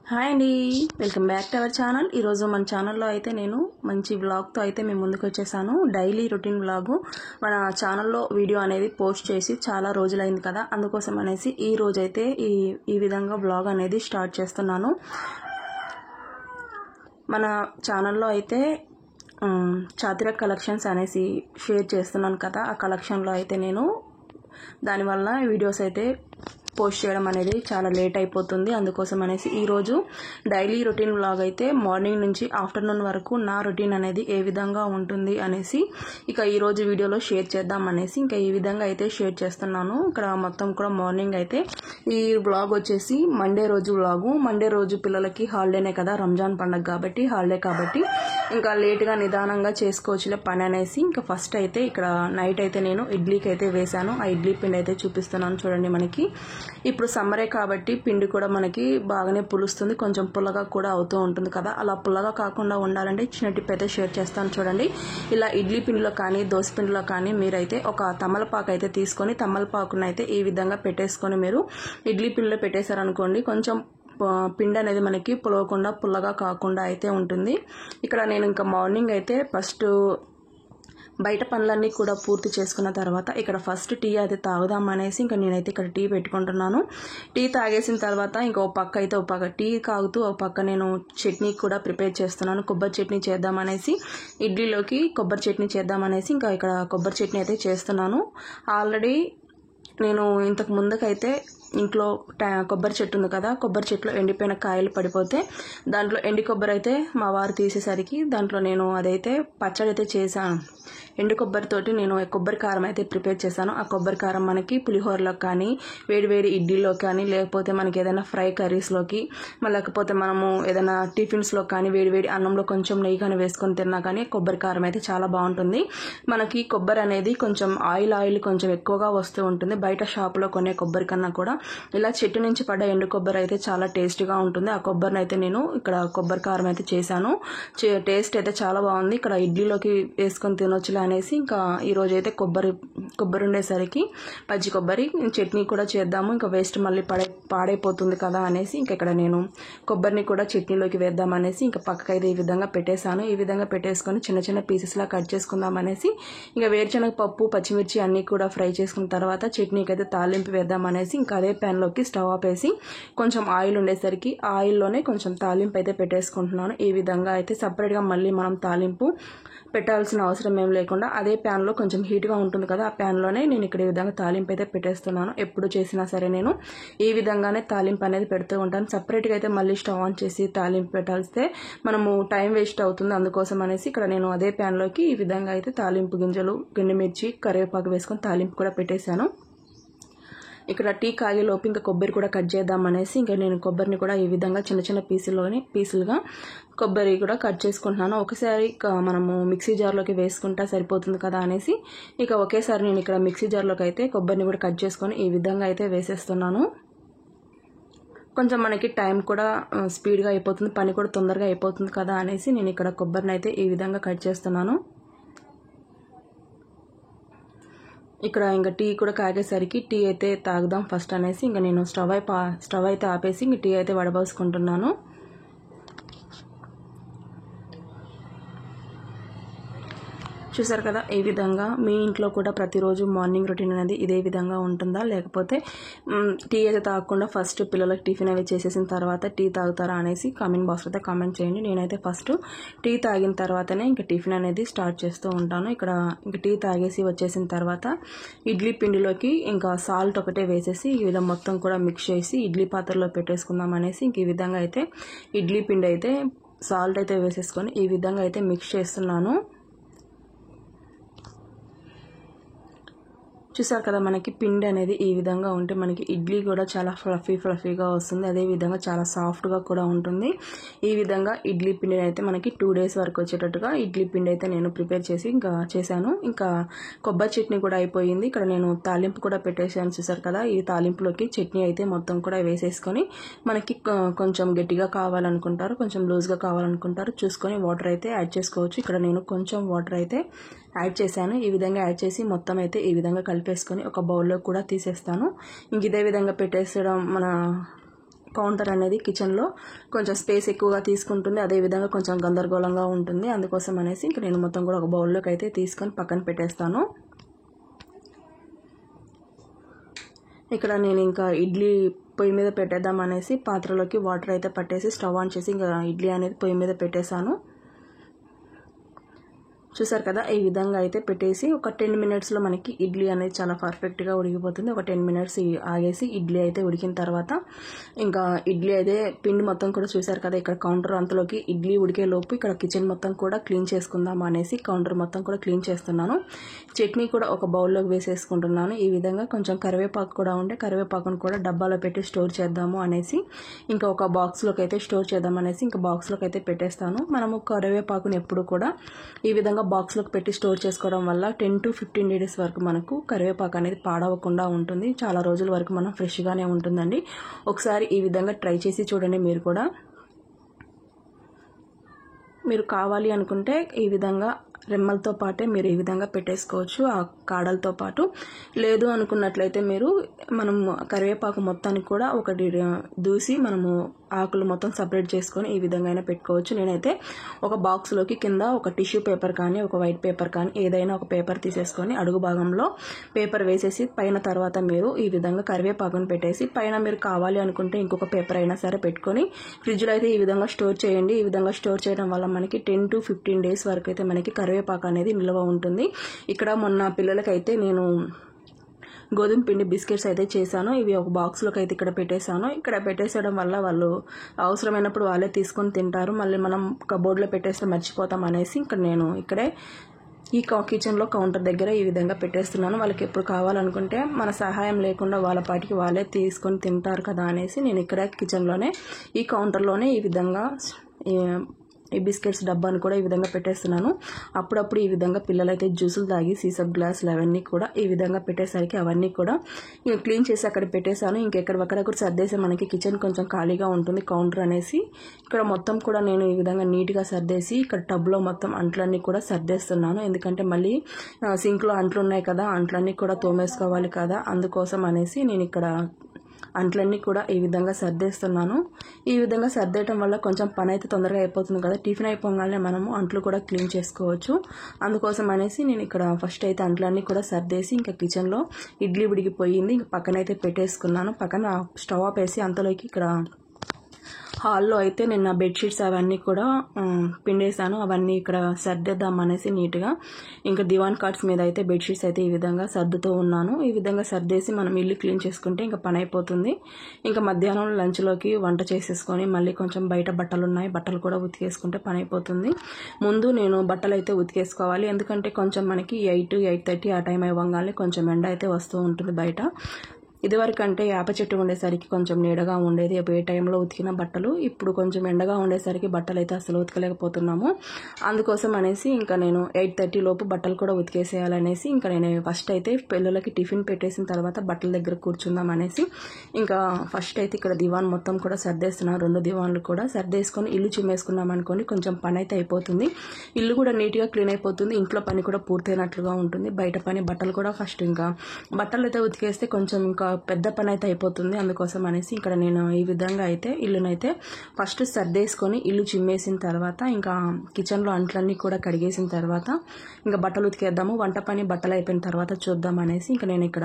Hi అండి, welcome back to our channel. ఈరోజు మన ఛానల్లో అయితే నేను మంచి వ్లాగ్తో అయితే మేము ముందుకు వచ్చేసాను. డైలీ రొటీన్ వ్లాగు మన ఛానల్లో వీడియో అనేది పోస్ట్ చేసి చాలా రోజులైంది కదా, అందుకోసం అనేసి ఈ రోజైతే ఈ విధంగా వ్లాగ్ అనేది స్టార్ట్ చేస్తున్నాను. మన ఛానల్లో అయితే చాతిరక్ కలెక్షన్స్ అనేసి షేర్ చేస్తున్నాను కదా, ఆ కలెక్షన్లో అయితే నేను దానివల్ల వీడియోస్ అయితే పోస్ట్ చేయడం అనేది చాలా లేట్ అయిపోతుంది. అందుకోసం అనేసి ఈరోజు డైలీ రొటీన్ వ్లాగ్ అయితే మార్నింగ్ నుంచి ఆఫ్టర్నూన్ వరకు నా రొటీన్ అనేది ఏ విధంగా ఉంటుంది అనేసి ఇక ఈరోజు వీడియోలో షేర్ చేద్దాం అనేసి ఇంకా ఈ విధంగా అయితే షేర్ చేస్తున్నాను. ఇక్కడ మొత్తం కూడా మార్నింగ్ అయితే ఈ వ్లాగ్ వచ్చేసి మండే రోజు వ్లాగు. మండే రోజు పిల్లలకి హాలిడేనే కదా, రంజాన్ పండుగ కాబట్టి హాలిడే కాబట్టి ఇంకా లేట్గా నిదానంగా చేసుకోవచ్చులే పని అనేసి ఇంకా ఫస్ట్ అయితే ఇక్కడ నైట్ అయితే నేను ఇడ్లీకి అయితే వేశాను. ఆ ఇడ్లీ పిండి అయితే చూపిస్తున్నాను చూడండి. మనకి ఇప్పుడు సమ్మరే కాబట్టి పిండి కూడా మనకి బాగానే పులుస్తుంది, కొంచెం పుల్లగా కూడా అవుతూ ఉంటుంది కదా. అలా పుల్లగా కాకుండా ఉండాలంటే చిన్న టిప్ అయితే షేర్ చేస్తాను చూడండి. ఇలా ఇడ్లీ పిండిలో కానీ దోశ పిండిలో కానీ మీరైతే ఒక తమలపాకు అయితే తీసుకొని తమలపాకును అయితే ఈ విధంగా పెట్టేసుకొని మీరు ఇడ్లీ పిండిలో పెట్టేశారనుకోండి, కొంచెం పిండి అనేది మనకి పులవకుండా పుల్లగా కాకుండా అయితే ఉంటుంది. ఇక్కడ నేను ఇంకా మార్నింగ్ అయితే ఫస్ట్ బయట పనులన్నీ కూడా పూర్తి చేసుకున్న తర్వాత ఇక్కడ ఫస్ట్ టీ అయితే తాగుదాం అనేసి ఇంకా నేనైతే ఇక్కడ టీ పెట్టుకుంటున్నాను. టీ తాగేసిన తర్వాత ఇంకో పక్క అయితే ఒక పక్క టీ తాగుతూ ఒక పక్క నేను చట్నీ కూడా ప్రిపేర్ చేస్తున్నాను. కొబ్బరి చట్నీ చేద్దాం అనేసి, ఇడ్లీలోకి కొబ్బరి చట్నీ చేద్దాం అనేసి ఇంకా ఇక్కడ కొబ్బరి చట్నీ అయితే చేస్తున్నాను. ఆల్రెడీ నేను ఇంతకు ముందుకైతే ఇంట్లో కొబ్బరి చెట్టు ఉంది కదా, కొబ్బరి చెట్టులో ఎండిపోయిన కాయలు పడిపోతే దాంట్లో ఎండి కొబ్బరి అయితే మా వారు తీసేసరికి దాంట్లో నేను అదైతే పచ్చడి అయితే చేశాను. ఎండు కొబ్బరితోటి నేను కొబ్బరి కారం అయితే ప్రిపేర్ చేశాను. ఆ కొబ్బరి కారం మనకి పులిహోరలో కానీ వేడి ఇడ్లీలో కానీ లేకపోతే మనకి ఏదైనా ఫ్రై కర్రీస్లోకి లేకపోతే మనము ఏదైనా టిఫిన్స్లో కానీ వేడి అన్నంలో కొంచెం నెయ్యి కానీ వేసుకొని తిన్నా కానీ కొబ్బరి కారం అయితే చాలా బాగుంటుంది. మనకి కొబ్బరి అనేది కొంచెం ఆయిల్ కొంచెం ఎక్కువగా వస్తూ ఉంటుంది. బయట షాపులో కొనే కొబ్బరి కన్నా కూడా ఇలా చెట్టు నుంచి పడ్డ ఎండు కొబ్బరి అయితే చాలా టేస్ట్గా ఉంటుంది. ఆ కొబ్బరిని అయితే నేను ఇక్కడ కొబ్బరి కారం అయితే చేశాను. టేస్ట్ అయితే చాలా బాగుంది. ఇక్కడ ఇడ్లీలోకి వేసుకొని తినొచ్చులే అనేసి ఇంకా ఈరోజు అయితే కొబ్బరి ఉండేసరికి పచ్చి కొబ్బరి చట్నీ కూడా చేద్దాము, ఇంకా వేస్ట్ మళ్ళీ పాడైపోతుంది కదా అనేసి ఇంకా ఇక్కడ నేను కొబ్బరిని కూడా చట్నీలోకి వేద్దాం అనేసి ఇంకా పక్కకైతే ఈ విధంగా పెట్టేశాను. ఈ విధంగా పెట్టేసుకొని చిన్న పీసెస్లా కట్ చేసుకుందాం అనేసి ఇంకా వేరుశనగ పప్పు పచ్చిమిర్చి అన్నీ కూడా ఫ్రై చేసుకున్న తర్వాత చట్నీకి అయితే తాలింపు వేద్దాం అనేసి ఇంకా అదే ప్యాన్లోకి స్టవ్ ఆపేసి కొంచెం ఆయిల్ ఉండేసరికి ఆయిల్లోనే కొంచెం తాలింపు అయితే పెట్టేసుకుంటున్నాను. ఈ విధంగా అయితే సపరేట్గా మళ్ళీ మనం తాలింపు పెట్టాల్సిన అవసరం ఏం లేకుండా అదే ప్యాన్లో కొంచెం హీట్గా ఉంటుంది కదా, ఆ ప్యాన్లోనే నేను ఇక్కడ ఈ విధంగా తాలింపు అయితే పెట్టేస్తున్నాను. ఎప్పుడు చేసినా సరే నేను ఈ విధంగానే తాలింపు అనేది పెడుతూ ఉంటాను. సపరేట్గా అయితే మళ్ళీ స్టవ్ ఆన్ చేసి తాలింపు పెట్టాల్స్తే మనము టైం వేస్ట్ అవుతుంది. అందుకోసం అనేసి ఇక్కడ నేను అదే ప్యాన్లోకి ఈ విధంగా అయితే తాలింపు గింజలు, ఎండుమిర్చి, కరివేపాకు వేసుకొని తాలింపు కూడా పెట్టేశాను. ఇక్కడ టీ కాగేలోపు ఇంకా కొబ్బరి కూడా కట్ చేద్దాం అనేసి ఇంకా నేను కొబ్బరిని కూడా ఈ విధంగా చిన్న పీసులుగా కొబ్బరి కూడా కట్ చేసుకుంటున్నాను. ఒకసారి మనము మిక్సీ జార్లోకి వేసుకుంటా సరిపోతుంది కదా అనేసి ఇక ఒకేసారి నేను ఇక్కడ మిక్సీ జార్లోకి అయితే కొబ్బరిని కూడా కట్ చేసుకొని ఈ విధంగా అయితే వేసేస్తున్నాను. కొంచెం మనకి టైం కూడా స్పీడ్గా అయిపోతుంది, పని కూడా తొందరగా అయిపోతుంది కదా అనేసి నేను ఇక్కడ కొబ్బరిని అయితే ఈ విధంగా కట్ చేస్తున్నాను. ఇక్కడ ఇంకా టీ కూడా కాగేసరికి టీ అయితే తాగుదాం ఫస్ట్ అనేసి ఇంకా నేను స్టవ్ అయితే ఆపేసి ఇంక టీ అయితే వడబోసుకుంటున్నాను. చూసారు కదా, ఈ విధంగా మీ ఇంట్లో కూడా ప్రతిరోజు మార్నింగ్ రొటీన్ అనేది ఇదే విధంగా ఉంటుందా, లేకపోతే టీ అయితే తాగకుండా ఫస్ట్ పిల్లలకు టిఫిన్ అవి చేసేసిన తర్వాత టీ తాగుతారా అనేసి కామెంట్ బాక్స్లో అయితే కామెంట్ చేయండి. నేనైతే ఫస్ట్ టీ తాగిన తర్వాతనే ఇంకా టిఫిన్ అనేది స్టార్ట్ చేస్తూ ఉంటాను. ఇక్కడ ఇంకా టీ తాగేసి వచ్చేసిన తర్వాత ఇడ్లీ పిండిలోకి ఇంకా సాల్ట్ ఒకటే వేసేసి ఈ విధంగా మొత్తం కూడా మిక్స్ చేసి ఇడ్లీ పాత్రలో పెట్టేసుకుందాం అనేసి ఇంక ఈ విధంగా అయితే ఇడ్లీ పిండి అయితే సాల్ట్ అయితే వేసేసుకొని ఈ విధంగా అయితే మిక్స్ చేస్తున్నాను. చూసారు కదా, మనకి పిండి అనేది ఈ విధంగా ఉంటే మనకి ఇడ్లీ కూడా చాలా ఫ్లఫీగా వస్తుంది, అదేవిధంగా చాలా సాఫ్ట్గా కూడా ఉంటుంది. ఈ విధంగా ఇడ్లీ పిండిని అయితే మనకి 2 days వరకు వచ్చేటట్టుగా ఇడ్లీ పిండి అయితే నేను ప్రిపేర్ చేసి ఇంకా చేశాను. ఇంకా కొబ్బరి చట్నీ కూడా అయిపోయింది. ఇక్కడ నేను తాలింపు కూడా పెట్టేసాను. చూసారు కదా, ఈ తాలింపులోకి చట్నీ అయితే మొత్తం కూడా వేసేసుకొని మనకి కొంచెం గట్టిగా కావాలనుకుంటారు, కొంచెం లూజ్గా కావాలనుకుంటారు చూసుకొని వాటర్ అయితే యాడ్ చేసుకోవచ్చు. ఇక్కడ నేను కొంచెం వాటర్ అయితే యాడ్ చేశాను. ఈ విధంగా యాడ్ చేసి మొత్తం అయితే ఈ విధంగా కలిపేసుకొని ఒక బౌల్లో కూడా తీసేస్తాను. ఇంక ఇదే విధంగా పెట్టేసడం మన కౌంటర్ అనేది కిచెన్లో కొంచెం స్పేస్ ఎక్కువగా తీసుకుంటుంది, అదేవిధంగా కొంచెం గందరగోళంగా ఉంటుంది. అందుకోసం అనేసి ఇంక నేను మొత్తం కూడా ఒక బౌల్లోకి అయితే తీసుకొని పక్కన పెట్టేస్తాను. ఇక్కడ నేను ఇంకా ఇడ్లీ పొయ్యి మీద పెట్టేద్దాం అనేసి పాత్రలోకి వాటర్ అయితే పట్టేసి స్టవ్ ఆన్ చేసి ఇంకా ఇడ్లీ అనేది పొయ్యి మీద పెట్టేశాను. చూసారు కదా, ఈ విధంగా అయితే పెట్టేసి ఒక 10 మినిట్స్లో మనకి ఇడ్లీ అనేది చాలా పర్ఫెక్ట్గా ఉడికిపోతుంది. ఒక 10 మినిట్స్ ఆగేసి ఇడ్లీ అయితే ఉడికిన తర్వాత ఇంకా ఇడ్లీ అయితే పిండి మొత్తం కూడా చూసారు కదా, ఇక్కడ కౌంటర్ అంతలోకి ఇడ్లీ ఉడికే లోపు ఇక్కడ కిచెన్ మొత్తం కూడా క్లీన్ చేసుకుందాం అనేసి కౌంటర్ మొత్తం కూడా క్లీన్ చేస్తున్నాను. చట్నీ కూడా ఒక బౌల్లోకి వేసేసుకుంటున్నాను. ఈ విధంగా కొంచెం కరివేపాకు కూడా ఉంటే కరివేపాకును కూడా డబ్బాలో పెట్టి స్టోర్ చేద్దాము అనేసి ఇంకా ఒక బాక్స్లోకి అయితే స్టోర్ చేద్దాం అనేసి ఇంకా బాక్స్లోకి అయితే పెట్టేస్తాను. మనము కరివేపాకుని ఎప్పుడు కూడా ఈ విధంగా బాక్స్లోకి పెట్టి స్టోర్ చేసుకోవడం వల్ల 10 to 15 డేస్ వరకు మనకు కరివేపాకు అనేది పాడవకుండా ఉంటుంది. చాలా రోజుల వరకు మనం ఫ్రెష్గానే ఉంటుందండి. ఒకసారి ఈ విధంగా ట్రై చేసి చూడండి. మీరు కావాలి అనుకుంటే ఈ విధంగా రెమ్మలతో పాటే మీరు ఈ విధంగా పెట్టేసుకోవచ్చు, ఆ కాడలతో పాటు. లేదు అనుకున్నట్లయితే మనం కరివేపాకు మొత్తాన్ని కూడా ఒకటి దూసి మనము ఆకులు మొత్తం సపరేట్ చేసుకొని ఈ విధంగా అయినా పెట్టుకోవచ్చు. నేనైతే ఒక బాక్స్లోకి కింద ఒక టిష్యూ పేపర్ కానీ ఒక వైట్ పేపర్ కానీ ఏదైనా ఒక పేపర్ తీసేసుకొని అడుగు భాగంలో పేపర్ వేసేసి పైన తర్వాత మీరు ఈ విధంగా కరివేపాకును పెట్టేసి పైన మీరు కావాలి అనుకుంటే ఇంకొక పేపర్ అయినా సరే పెట్టుకొని ఫ్రిడ్జ్లో అయితే ఈ విధంగా స్టోర్ చేయండి. ఈ విధంగా స్టోర్ చేయడం వల్ల మనకి 10 to 15 డేస్ వరకు అయితే మనకి కరివేపాకు అనేది నిల్వ ఉంటుంది. ఇక్కడ మొన్న పిల్లలకైతే నేను గోధుమ పిండి బిస్కెట్స్ అయితే చేశాను. ఇవి ఒక బాక్స్లోకి అయితే ఇక్కడ పెట్టేశాను. ఇక్కడ పెట్టేసేయడం వల్ల వాళ్ళు అవసరమైనప్పుడు వాళ్ళే తీసుకొని తింటారు. మళ్ళీ మనం కబోర్డ్లో పెట్టేస్తే మర్చిపోతాం అనేసి ఇక్కడ నేను ఇక్కడే ఈ కిచెన్లో కౌంటర్ దగ్గర ఈ విధంగా పెట్టేస్తున్నాను. వాళ్ళకి ఎప్పుడు కావాలనుకుంటే మన సహాయం లేకుండా వాళ్ళ పాటికి వాళ్ళే తీసుకొని తింటారు కదా అనేసి నేను ఇక్కడ కిచెన్లోనే ఈ కౌంటర్లోనే ఈ విధంగా ఈ బిస్కెట్స్ డబ్బాను కూడా ఈ విధంగా పెట్టేస్తున్నాను. అప్పుడప్పుడు ఈ విధంగా పిల్లలైతే జ్యూసులు తాగి సీసప్ గ్లాసులు అవన్నీ కూడా ఈ విధంగా పెట్టేసరికి అవన్నీ కూడా క్లీన్ చేసి అక్కడ పెట్టేశాను. ఇంకెక్కడక్కడ కూడా సర్దేసి మనకి కిచెన్ కొంచెం ఖాళీగా ఉంటుంది కౌంటర్ అనేసి ఇక్కడ మొత్తం కూడా నేను ఈ విధంగా నీట్గా సర్దేసి ఇక్కడ టబ్లో మొత్తం అంట్లన్నీ కూడా సర్దేస్తున్నాను. ఎందుకంటే మళ్ళీ సింక్లో అంట్లు ఉన్నాయి కదా, అంట్లన్నీ కూడా తోమేసుకోవాలి కదా, అందుకోసం అనేసి నేను ఇక్కడ అంట్లన్నీ కూడా ఈ విధంగా సర్దేస్తున్నాను. ఈ విధంగా సర్దేయటం వల్ల కొంచెం పని అయితే తొందరగా అయిపోతుంది కదా, టిఫిన్ అయిపోగానే మనము అంట్లు కూడా క్లీన్ చేసుకోవచ్చు. అందుకోసం అనేసి నేను ఇక్కడ ఫస్ట్ అయితే అంట్లన్నీ కూడా సర్దేసి ఇంకా కిచెన్లో ఇడ్లీ ఉడికిపోయింది, ఇంకా పక్కనైతే పెట్టేసుకున్నాను. పక్కన స్టవ్ ఆఫ్ వేసి అంతలోకి ఇక్కడ హాల్లో అయితే నేను నా బెడ్షీట్స్ అవన్నీ కూడా పిండేసాను. అవన్నీ ఇక్కడ సర్దేద్దాం అనేసి నీట్గా ఇంకా దివాన్ కార్డ్స్ మీద అయితే బెడ్షీట్స్ అయితే ఈ విధంగా సర్దుతూ ఉన్నాను. ఈ విధంగా సర్దేసి మనం ఇల్లు క్లీన్ చేసుకుంటే ఇంకా పని అయిపోతుంది. ఇంకా మధ్యాహ్నం లంచ్లోకి వంట చేసేసుకొని మళ్ళీ కొంచెం బయట బట్టలు ఉన్నాయి, బట్టలు కూడా ఉతికేసుకుంటే పని అయిపోతుంది. ముందు నేను బట్టలు అయితే ఉతికేసుకోవాలి, ఎందుకంటే కొంచెం మనకి 8-8:30 ఆ టైం అవ్వగానే కొంచెం ఎండ అయితే వస్తూ ఉంటుంది బయట. ఇదివరకంటే వేప చెట్టు ఉండేసరికి కొంచెం నీడగా ఉండేది ఏ టైంలో ఉతికిన బట్టలు. ఇప్పుడు కొంచెం ఎండగా ఉండేసరికి బట్టలు అయితే అసలు ఉతకలేకపోతున్నాము. అందుకోసం అనేసి ఇంకా నేను 8:30 లోపు బట్టలు కూడా ఉతికేసేయాలనేసి ఇంకా నేను ఫస్ట్ అయితే పిల్లలకి టిఫిన్ పెట్టేసిన తర్వాత బట్టల దగ్గర కూర్చుందాం అనేసి ఇంకా ఫస్ట్ అయితే ఇక్కడ దివాన్ మొత్తం కూడా సర్దేస్తున్నాను. 2 దివాన్లు కూడా సర్దేసుకొని ఇల్లు చిమ్మేసుకున్నాం అనుకోండి కొంచెం పని అయితే అయిపోతుంది. ఇల్లు కూడా నీట్గా క్లీన్ అయిపోతుంది, ఇంట్లో పని కూడా పూర్తయినట్లుగా ఉంటుంది. బయట పని బట్టలు కూడా ఫస్ట్ ఇంకా బట్టలు అయితే ఉతికేస్తే కొంచెం ఇంకా పెద్ద పని అయితే అయిపోతుంది. అందుకోసం అనేసి ఇక్కడ నేను ఈ విధంగా అయితే ఇల్లునైతే ఫస్ట్ సర్దేసుకొని ఇల్లు చిమ్మేసిన తర్వాత ఇంకా కిచెన్లో అంట్లన్నీ కూడా కడిగేసిన తర్వాత ఇంకా బట్టలు ఉతికేద్దాము, వంట పని బట్టలు అయిపోయిన తర్వాత చూద్దాం అనేసి ఇంకా నేను ఇక్కడ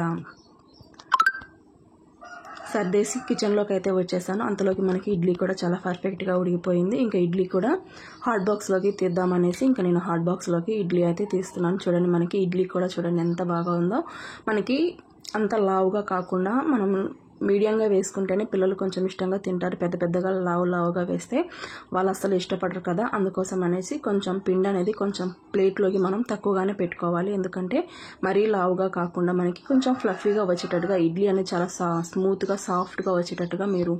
సర్దేసి కిచెన్లోకి అయితే వచ్చేసాను. అంతలోకి మనకి ఇడ్లీ కూడా చాలా పర్ఫెక్ట్గా ఉడికిపోయింది. ఇంకా ఇడ్లీ కూడా హాట్ బాక్స్లోకి తీద్దామనేసి ఇంకా నేను హాట్ బాక్స్లోకి ఇడ్లీ అయితే తీస్తున్నాను. చూడండి మనకి ఇడ్లీ కూడా చూడండి ఎంత బాగా ఉందో. మనకి అంత లావుగా కాకుండా మనం మీడియంగా వేసుకుంటేనే పిల్లలు కొంచెం ఇష్టంగా తింటారు. పెద్ద పెద్దగా లావుగా వేస్తే వాళ్ళు అస్సలు ఇష్టపడరు కదా, అందుకోసం అనేసి కొంచెం పిండి అనేది కొంచెం ప్లేట్లోకి మనం తక్కువగానే పెట్టుకోవాలి. ఎందుకంటే మరీ లావుగా కాకుండా మనకి కొంచెం ఫ్లఫీగా వచ్చేటట్టుగా ఇడ్లీ అనేది చాలా స్మూత్గా సాఫ్ట్గా వచ్చేటట్టుగా మీరు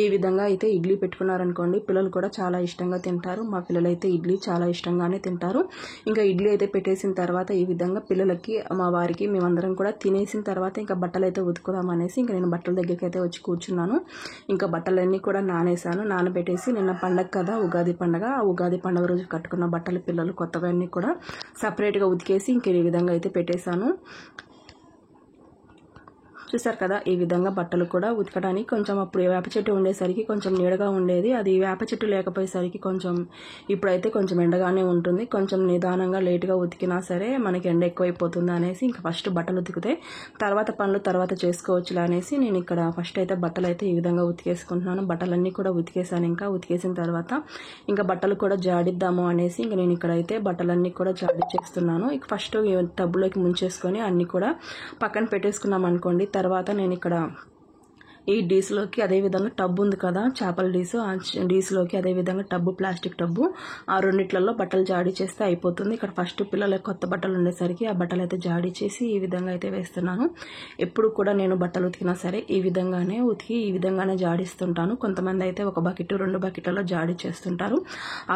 ఈ విధంగా అయితే ఇడ్లీ పెట్టుకున్నారనుకోండి పిల్లలు కూడా చాలా ఇష్టంగా తింటారు. మా పిల్లలు అయితే ఇడ్లీ చాలా ఇష్టంగానే తింటారు. ఇంకా ఇడ్లీ అయితే పెట్టేసిన తర్వాత ఈ విధంగా పిల్లలకి మా వారికి మేమందరం కూడా తినేసిన తర్వాత ఇంకా బట్టలు అయితే ఉతుకుదాం అనేసి ఇంకా నేను బట్టల దగ్గరికి అయితే వచ్చి కూర్చున్నాను. ఇంకా బట్టలన్నీ కూడా నానబెట్టేసి నిన్న పండగ కదా, ఉగాది పండగ, ఆ ఉగాది పండగ రోజు కట్టుకున్న బట్టలు పిల్లలు కొత్తవన్నీ కూడా సపరేట్గా ఉతికేసి ఇంక ఈ విధంగా అయితే పెట్టేశాను. చూసారు కదా, ఈ విధంగా బట్టలు కూడా ఉతకడానికి కొంచెం అప్పుడు వేప చెట్టు ఉండేసరికి కొంచెం నీడగా ఉండేది. అది వేప చెట్టు లేకపోయేసరికి కొంచెం ఇప్పుడైతే కొంచెం ఎండగానే ఉంటుంది. కొంచెం నిదానంగా లేట్గా ఉతికినా సరే మనకి ఎండ ఎక్కువైపోతుంది అనేసి ఇంకా ఫస్ట్ బట్టలు ఉతికితే తర్వాత పనులు తర్వాత చేసుకోవచ్చులే అనేసి నేను ఇక్కడ ఫస్ట్ అయితే బట్టలు అయితే ఈ విధంగా ఉతికేసుకుంటున్నాను. బట్టలన్నీ కూడా ఉతికేసాను. ఇంకా ఉతికేసిన తర్వాత ఇంకా బట్టలు కూడా జాడిద్దాము అనేసి ఇంకా నేను ఇక్కడైతే బట్టలన్నీ కూడా జాడిచ్చేస్తున్నాను. ఇక ఫస్ట్ టబ్లోకి ముంచేసుకొని అన్నీ కూడా పక్కన పెట్టేసుకున్నాం అనుకోండి. తర్వాత నేను ఇక్కడ ఈ డీస్లోకి అదేవిధంగా టబ్ ఉంది కదా, చేపల డీసు, ఆ డీస్లోకి అదేవిధంగా టబ్బు, ప్లాస్టిక్ టబ్బు, ఆ రెండిట్లలో బట్టలు జాడీ చేస్తే అయిపోతుంది. ఇక్కడ ఫస్ట్ పిల్లలకి కొత్త బట్టలు ఉండేసరికి ఆ బట్టలు అయితే జాడీ చేసి ఈ విధంగా అయితే వేస్తున్నాను. ఎప్పుడు కూడా నేను బట్టలు ఉతికినా సరే ఈ విధంగానే ఉతికి ఈ విధంగానే జాడిస్తుంటాను. కొంతమంది అయితే ఒక బకెట్ 2 బకెట్లలో జాడీ చేస్తుంటారు.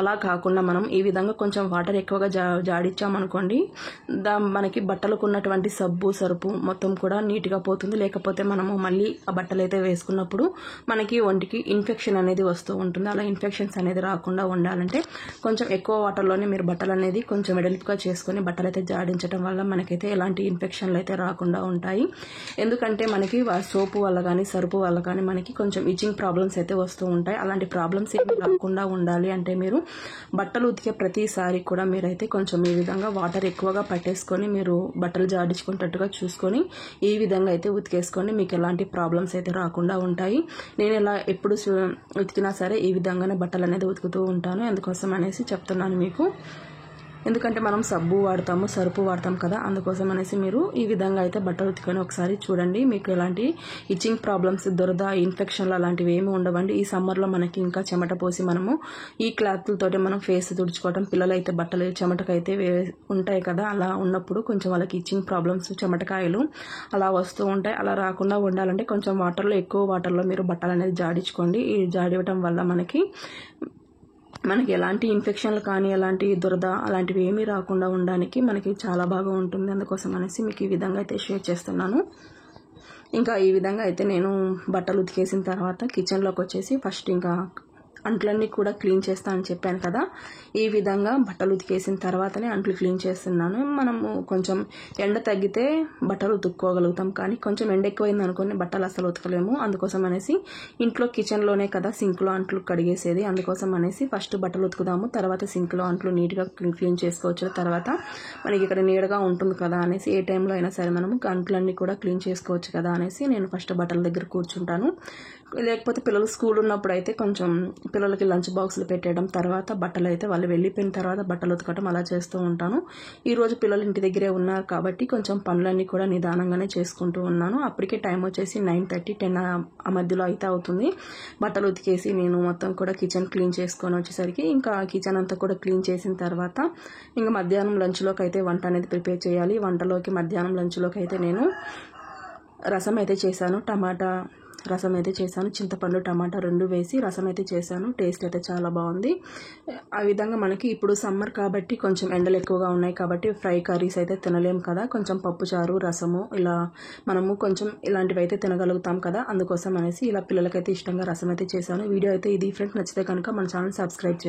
అలా కాకుండా మనం ఈ విధంగా కొంచెం వాటర్ ఎక్కువగా జాడిచ్చామనుకోండి, మనకి బట్టలకు ఉన్నటువంటి సబ్బు సరుపు మొత్తం కూడా నీట్గా పోతుంది. లేకపోతే మనము మళ్ళీ ఆ బట్టలు అయితే వేసుకున్నప్పుడు మనకి ఒంటికి ఇన్ఫెక్షన్ అనేది వస్తూ ఉంటుంది. అలా ఇన్ఫెక్షన్స్ అనేది రాకుండా ఉండాలంటే కొంచెం ఎక్కువ వాటర్లోనే మీరు బట్టలు అనేది కొంచెం వెడల్పుగా చేసుకొని బట్టలు అయితే జాడించడం వల్ల మనకైతే ఎలాంటి ఇన్ఫెక్షన్లు అయితే రాకుండా ఉంటాయి. ఎందుకంటే మనకి సోపు వల్ల కానీ సరుపు వల్ల కానీ మనకి కొంచెం ఇచింగ్ ప్రాబ్లమ్స్ అయితే వస్తూ ఉంటాయి. అలాంటి ప్రాబ్లమ్స్ ఏమి రాకుండా ఉండాలి అంటే మీరు బట్టలు ఉతికే ప్రతిసారి కూడా మీరైతే కొంచెం ఈ విధంగా వాటర్ ఎక్కువగా పట్టేసుకొని మీరు బట్టలు జాడించుకునేటట్టుగా చూసుకొని ఈ విధంగా అయితే ఉతికేసుకోండి. మీకు ఎలాంటి ప్రాబ్లమ్స్ అయితే రాకుండా ఉంటాయి. నేను ఇలా ఎప్పుడు ఉతికినా సరే ఈ విధంగానే బట్టలు అనేది ఉతుకుతూ ఉంటాను. ఎందుకోసం అనేసి చెప్తున్నాను మీకు. ఎందుకంటే మనం సబ్బు వాడతాము, సరుపు వాడతాం కదా, అందుకోసం అనేసి మీరు ఈ విధంగా అయితే బట్టలు ఉతుకొని ఒకసారి చూడండి. మీకు ఎలాంటి ఇచింగ్ ప్రాబ్లమ్స్, దురద, ఇన్ఫెక్షన్లు అలాంటివి ఏమి ఉండవండి. ఈ సమ్మర్లో మనకి ఇంకా చెమట పోసి మనము ఈ క్లాత్లతోటి మనం ఫేస్ తుడుచుకోవటం, పిల్లలైతే బట్టలు చెమటకైతే ఉంటాయి కదా, అలా ఉన్నప్పుడు కొంచెం వాళ్ళకి ఇచింగ్ ప్రాబ్లమ్స్, చెమటకాయలు అలా వస్తూ ఉంటాయి. అలా రాకుండా ఉండాలంటే కొంచెం వాటర్లో, ఎక్కువ వాటర్లో మీరు బట్టలు అనేది జాడించుకోండి. ఈ జాడివ్వటం వల్ల మనకి ఎలాంటి ఇన్ఫెక్షన్లు కానీ ఎలాంటి దురద అలాంటివి ఏమీ రాకుండా ఉండడానికి మనకి చాలా బాగా ఉంటుంది. అందుకోసం అనేసి మీకు ఈ విధంగా అయితే షేర్ చేస్తున్నాను. ఇంకా ఈ విధంగా అయితే నేను బట్టలు ఉతికేసిన తర్వాత కిచెన్లోకి వచ్చేసి ఫస్ట్ ఇంకా అంట్లన్నీ కూడా క్లీన్ చేస్తానని చెప్పాను కదా, ఈ విధంగా బట్టలు ఉతికేసిన తర్వాతనే అంట్లు క్లీన్ చేస్తున్నాను. మనము కొంచెం ఎండ తగ్గితే బట్టలు ఉతుక్కోగలుగుతాం, కానీ కొంచెం ఎండ ఎక్కువైంది అనుకుని బట్టలు అసలు ఉతకలేము. అందుకోసం అనేసి ఇంట్లో కిచెన్లోనే కదా సింక్లో అంట్లు కడిగేసేది, అందుకోసం అనేసి ఫస్ట్ బట్టలు ఉతుకుదాము, తర్వాత సింక్లో అంట్లు నీట్గా క్లీన్ చేసుకోవచ్చు. తర్వాత మనకి ఇక్కడ నీడగా ఉంటుంది కదా అనేసి ఏ టైంలో అయినా సరే మనము అంట్లన్నీ కూడా క్లీన్ చేసుకోవచ్చు కదా అనేసి నేను ఫస్ట్ బట్టల దగ్గర కూర్చుంటాను. లేకపోతే పిల్లలు స్కూల్ ఉన్నప్పుడు అయితే కొంచెం పిల్లలకి లంచ్ బాక్సులు పెట్టేయడం, తర్వాత బట్టలు అయితే వాళ్ళు వెళ్ళిపోయిన తర్వాత బట్టలు ఉతకడం అలా చేస్తూ ఉంటాను. ఈరోజు పిల్లలు ఇంటి దగ్గరే ఉన్నారు కాబట్టి కొంచెం పనులన్నీ కూడా నిదానంగానే చేసుకుంటూ ఉన్నాను. అప్పటికే టైం వచ్చేసి 9:30, 10 ఆ మధ్యలో అయితే అవుతుంది. బట్టలు ఉతికేసి నేను మొత్తం కూడా కిచెన్ క్లీన్ చేసుకొని వచ్చేసరికి ఇంకా కిచెన్ అంతా కూడా క్లీన్ చేసిన తర్వాత ఇంకా మధ్యాహ్నం లంచ్లోకి అయితే వంట అనేది ప్రిపేర్ చేయాలి. మధ్యాహ్నం లంచ్లోకి అయితే నేను రసం అయితే చేశాను, టమాటా రసం అయితే చేశాను, చింతపండు టమాటా 2 వేసి రసం అయితే చేశాను. టేస్ట్ అయితే చాలా బాగుంది. ఆ విధంగా మనకి ఇప్పుడు సమ్మర్ కాబట్టి కొంచెం ఎండలు ఎక్కువగా ఉన్నాయి కాబట్టి ఫ్రై కర్రీస్ అయితే తినలేం కదా, కొంచెం పప్పుచారు, రసము ఇలా మనము కొంచెం ఇలాంటివి అయితే తినగలుగుతాం కదా, అందుకోసం అనేసి ఇలా పిల్లలకైతే ఇష్టంగా రసం అయితే చేశాను. వీడియో అయితే ఇది ఫ్రెండ్స్, నచ్చితే కనుక మన ఛానల్ సబ్స్క్రైబ్ చేయండి.